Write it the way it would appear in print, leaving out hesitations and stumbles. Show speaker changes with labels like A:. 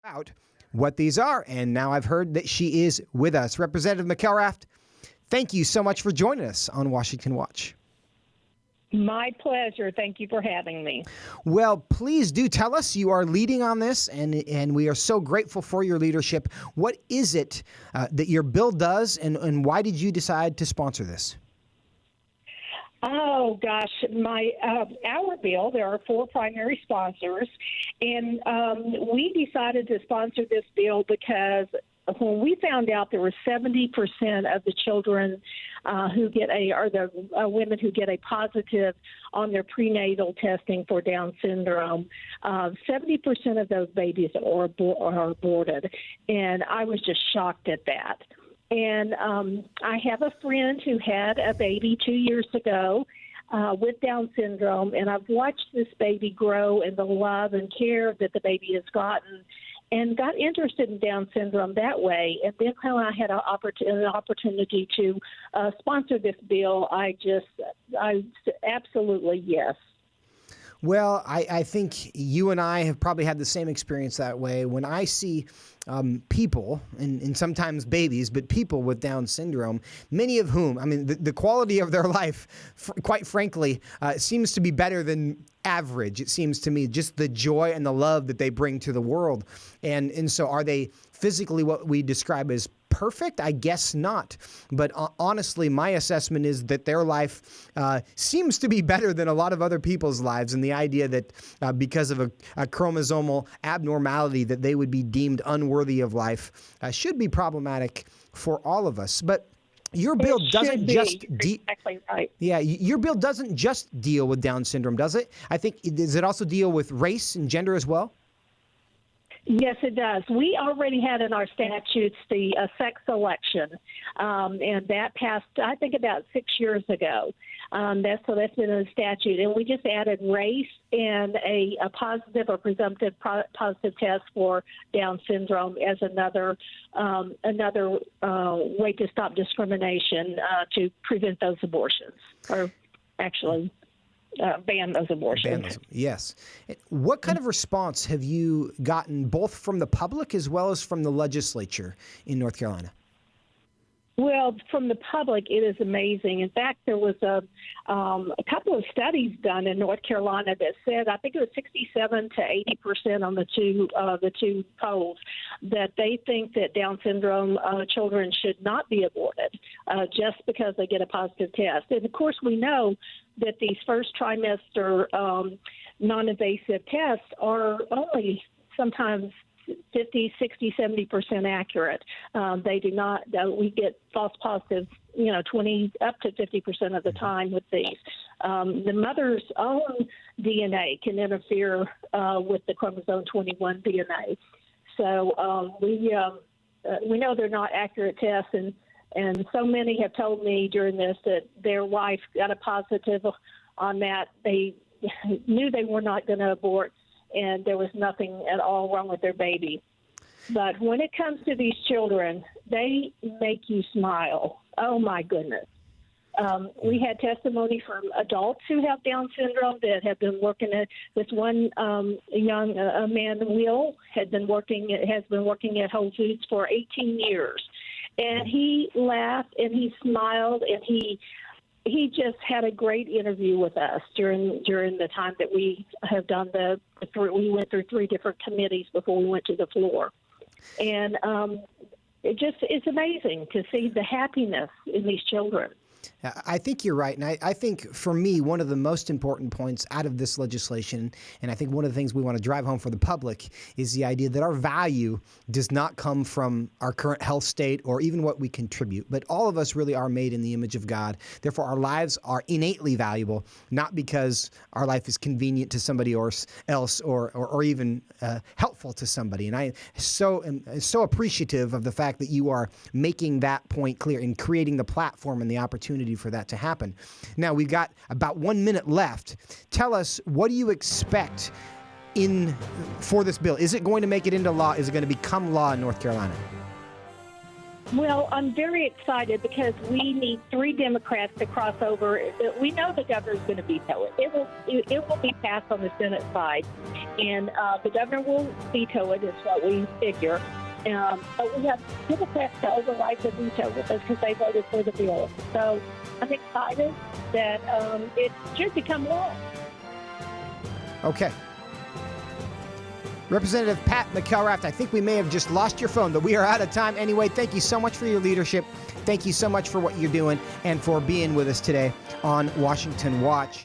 A: Out what these are. And now I've heard that she is with us. Representative McElraft, thank you so much for joining us on Washington Watch.
B: My pleasure. Thank you for having me.
A: Well, please do tell us. You are leading on this, and we are so grateful for your leadership. What is it that your bill does, and why did you decide to sponsor this?
B: Oh, gosh, our bill, there are 4 primary sponsors, and we decided to sponsor this bill because when we found out there were 70% of the children who get the women who get a positive on their prenatal testing for Down syndrome, 70% of those babies are aborted, and I was just shocked at that. And I have a friend who had a baby 2 years ago with Down syndrome, and I've watched this baby grow and the love and care that the baby has gotten, and got interested in Down syndrome that way. And then when I had an opportunity to sponsor this bill, I absolutely yes.
A: Well, I think you and I have probably had the same experience that way. When I see people, and sometimes babies, but people with Down syndrome, many of whom, I mean, the quality of their life, quite frankly, seems to be better than average. It seems to me, just the joy and the love that they bring to the world. And so are they physically what we describe as perfect? I guess not. But honestly, my assessment is that their life seems to be better than a lot of other people's lives. And the idea that because of a chromosomal abnormality that they would be deemed unworthy of life should be problematic for all of us. But your bill doesn't just
B: exactly right.
A: Yeah, your bill doesn't just deal with Down syndrome, does it? I think, does it also deal with race and gender as well?
B: Yes, it does. We already had in our statutes the sex selection, and that passed, I think, about 6 years ago. That's been in the statute, and we just added race and a positive or presumptive positive test for Down syndrome as another way to stop discrimination to prevent those abortions, or actually ban those abortions.
A: Yes. What kind of response have you gotten both from the public as well as from the legislature in North Carolina?
B: Well, from the public, it is amazing. In fact, there was a couple of studies done in North Carolina that said, I think it was 67 to 80% on the two polls, that they think that Down syndrome children should not be aborted just because they get a positive test. And of course, we know that these first trimester non-invasive tests are only sometimes 50, 60, 70% accurate. They do not, we get false positives, 20 up to 50% of the time with these. The mother's own DNA can interfere with the chromosome 21 DNA. So we know they're not accurate tests, and so many have told me during this that their wife got a positive on that. They knew they were not going to abort, and there was nothing at all wrong with their baby. But when it comes to these children, they make you smile. Oh, my goodness. We had testimony from adults who have Down syndrome that have been working at this one young man, Will, has been working at Whole Foods for 18 years. And he laughed and he smiled, and he just had a great interview with us during the time that we have done we went through 3 different committees before we went to the floor. And it's amazing to see the happiness in these children.
A: I think you're right. And I think for me, one of the most important points out of this legislation, and I think one of the things we want to drive home for the public, is the idea that our value does not come from our current health state or even what we contribute, but all of us really are made in the image of God. Therefore, our lives are innately valuable, not because our life is convenient to somebody else or even helpful to somebody. And I am so appreciative of the fact that you are making that point clear and creating the platform and the opportunity for that to happen. Now, we've got about 1 minute left. Tell us, what do you expect for this bill? Is it going to make it into law? Is it going to become law in North Carolina?
B: Well, I'm very excited because we need 3 Democrats to cross over. We know the governor's going to veto it. It will be passed on the Senate side, and the governor will veto it, is what we figure. But we have Democrats to override the veto with us because they voted for the bill. So I'm excited that it should become law.
A: Okay. Representative Pat McElraft, I think we may have just lost your phone, but we are out of time anyway. Thank you so much for your leadership. Thank you so much for what you're doing and for being with us today on Washington Watch.